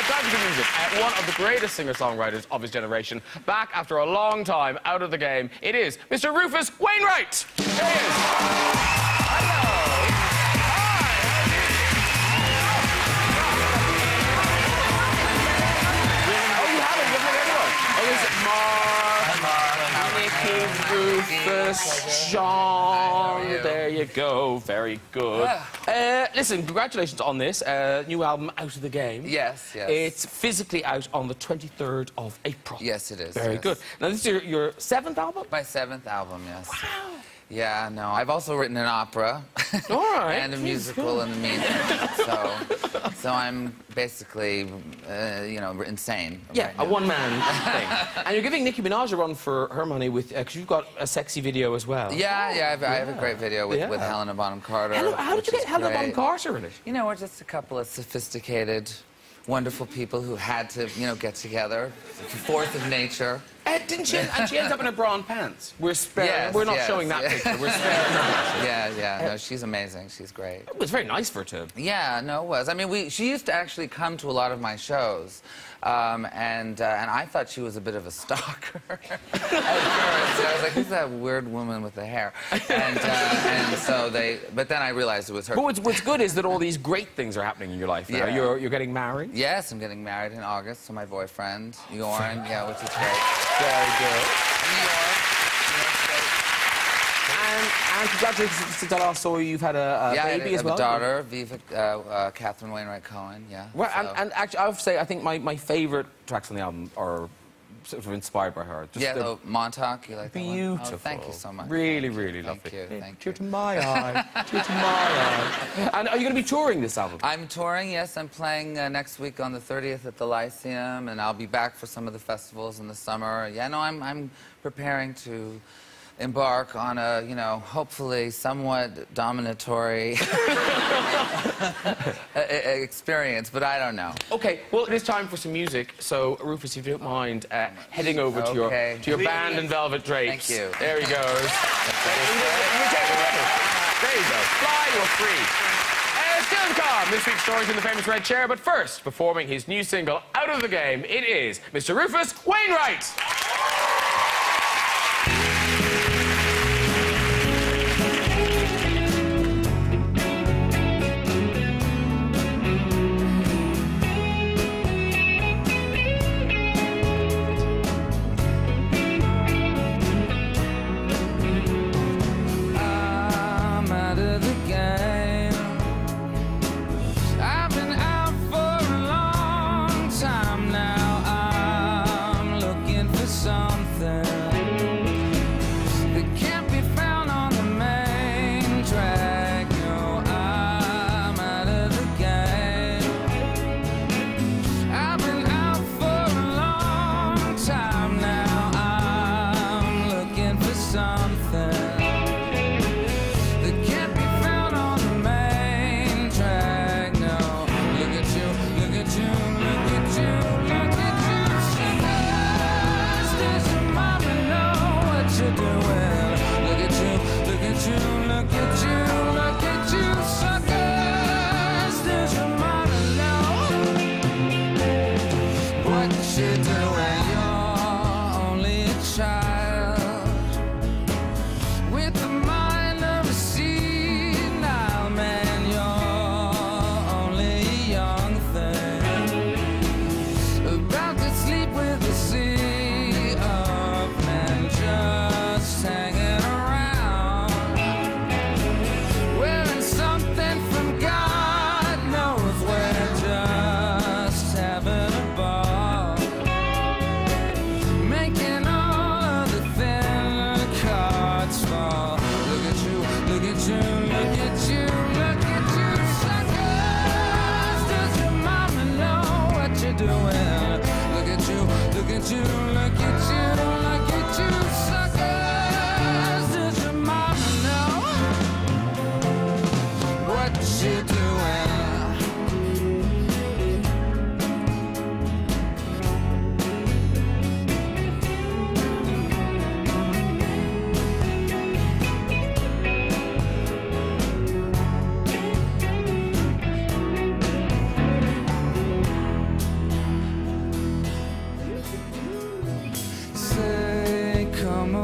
Time for the music. One of the greatest singer-songwriters of his generation, back after a long time out of the game. It is Mr. Rufus Wainwright. There he is. Hello. Hi. Oh, you haven't? You haven't anyone? Oh, is it Mark, Nicky, Rufus, Sean? There you go. Very good. Listen, congratulations on this new album, Out of the Game. Yes, yes. It's physically out on the 23rd of April. Yes, it is. Very good. Now, this is your 7th album? My 7th album, yes. Wow. Yeah, no. I've also written an opera. All right. And a musical in the meantime. So I'm basically, you know, insane. Yeah, right a one-man thing. And you're giving Nicki Minaj a run for her money with, because you've got a sexy video as well. Yeah, yeah. I have a great video with Helena Bonham Carter. How did you get Helena Bonham Carter in it? You know, we're just a couple of sophisticated, wonderful people who had to, you know, get together. Force of nature. Didn't she? And she ends up in her bra and pants. We're sparing. Yes, we're not showing that picture. We're sparing her. Yeah. No, she's amazing. She's great. It was very nice for her to. Yeah, no, it was. I mean, she used to actually come to a lot of my shows, and I thought she was a bit of a stalker at first. I was like, who's that weird woman with the hair? And so but then I realized it was her. But what's good is that all these great things are happening in your life now. Yeah. You're getting married. Yes, I'm getting married in August to my boyfriend, Jorn. Yeah, which is great. Very good. New York. And congratulations to that also you've had a baby as well. I have a daughter, Viva, Catherine Wainwright Cohen, yeah. Well, so. and actually, I have to say, I think my favourite tracks on the album are sort of inspired by her. Just Montauk, you like that one? Beautiful. Oh, thank you so much. Really, really lovely. Thank you, thank you. Tear to my eye, tear to my eye. And are you going to be touring this album? I'm touring, yes. I'm playing next week on the 30th at the Lyceum, and I'll be back for some of the festivals in the summer. Yeah, no, I'm preparing to embark on a, you know, hopefully somewhat dominatory experience, but I don't know. Okay, well, it is time for some music. So, Rufus, if you don't mind heading over to your band and Velvet Drapes. Thank you. There he goes. There you go. Fly, you're free. Still to come, this week's stories in the famous red chair. But first, performing his new single, Out of the Game, it is Mr. Rufus Wainwright.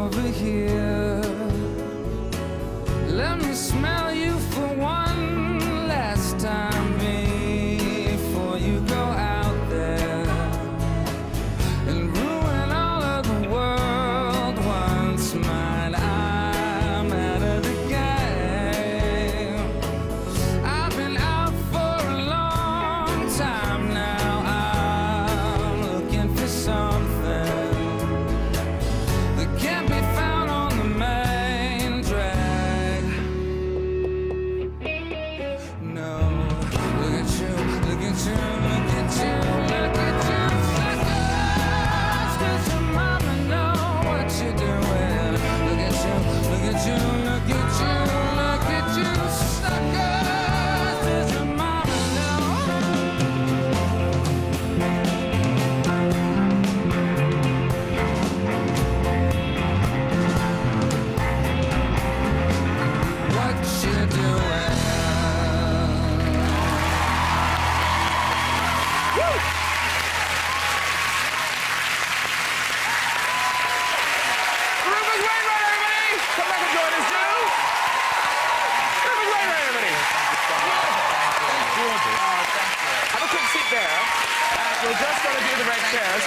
over here. Let me smell you for one last time before you go out there and ruin all of the world once mine. I'm out of the game. I've been out for a long time now. I'm looking for something that can't be found on the main drag. No, look at you, look at you, look at you, look at you. Suckers, 'cause your mama know what you're doing. Look at you, look at you, look at you, look at you. Suckers, 'cause your mama know. What you doing? Rufus Wainwright, everybody! Come back and join us, too. Rufus Wainwright, everybody. Have a quick seat there. We're just going to do the red chairs.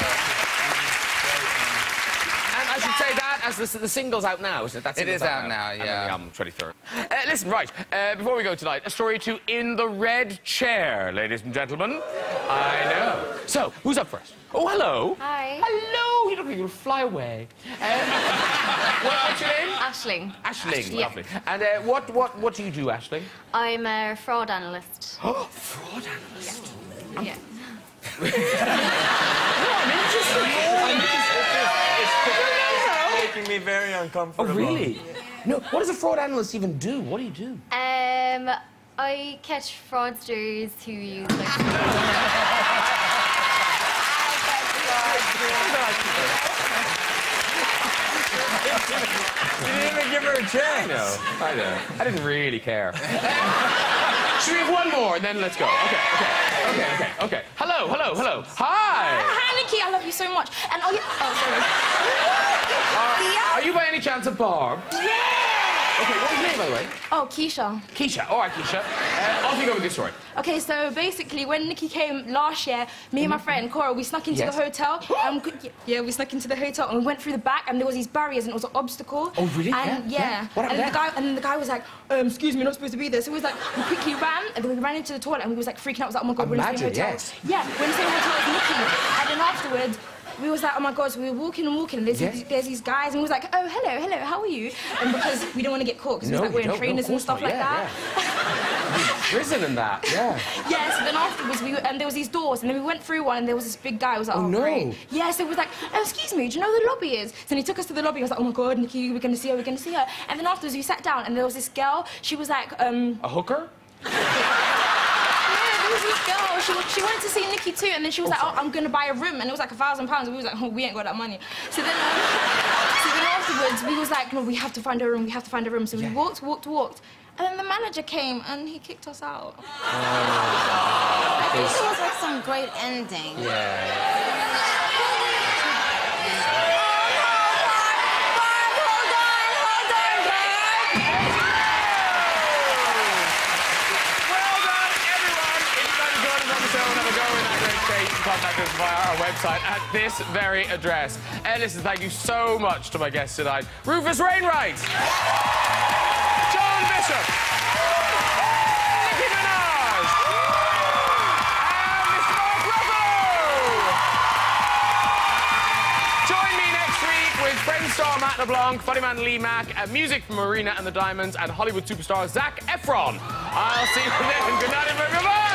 And I should say that as the single's out now, isn't it? That It is single's out now, And then yeah. the album, 23rd. Listen, right, before we go tonight, a story to In the Red Chair, ladies and gentlemen. I know. So, who's up first? Oh, hello. Hi. Hello. You look like you'll fly away. What's your name? Aisling. Aisling, Yeah. lovely. And what do you do, Aisling? I'm a fraud analyst. Oh, fraud analyst. Yeah. It's making me very Oh, uncomfortable. really? No, what does a fraud analyst even do? What do you do? I catch fraudsters who use like. You didn't even give her a chance. I know. I didn't really care. Should we have one more and then let's go? Okay. Hello. Hi. Hi, Nikki. I love you so much. And oh, yeah. Oh, sorry. Are you by any chance a Barb? Yeah. Okay, what was your name, by the way? Oh, Keisha. Keisha. All right, Keisha. Off you go with your story. Okay, so basically, when Nikki came last year, me and my friend Cora, we snuck into Yes. the hotel. Yeah, we snuck into the hotel and we went through the back, and there was these barriers, and it was an obstacle. Oh, really? And Yeah. What and happened then the guy was like, "Excuse me, you're not supposed to be there." So we was like, we quickly ran, and then we ran into the toilet, and we was like freaking out. We was like, "Oh my god, we're in the same Imagine, hotel." yes. Yeah, we're in the same hotel as Nikki. And then afterwards, we was like, "Oh my god!" So we were walking, and there's these guys, and we was like, "Oh, hello, how are you?" And because we don't want to get caught, because we was like wearing trainers and stuff like that. Prison and that, yeah. Yeah, so then afterwards, there was these doors, and then we went through one, and there was this big guy. I was like, Oh, no. great. Yeah, so it was like, "Oh, excuse me, do you know where the lobby is?" So then he took us to the lobby. I was like, "Oh my god, Nikki, we're going to see her. And then afterwards, we sat down, and there was this girl. She was like, A hooker? there was this girl. She wanted to see Nikki too, and then she was like, "Oh, I'm going to buy a room," and it was like £1,000. And we was like, "Oh, we ain't got that money." So then afterwards, we was like, "No, we have to find a room. So we walked. And then the manager came and he kicked us out. I think it was like some great ending. Contact us via our website at this very address. Listen, thank you so much to my guests tonight. Rufus Wainwright, John Bishop, Nicki Minaj, and Mr. Mark Ruffalo. Join me next week with Friend star Matt LeBlanc, funny man Lee Mack, and music from Marina and the Diamonds, and Hollywood superstar Zac Efron. I'll see you then. Good night, everyone. Goodbye.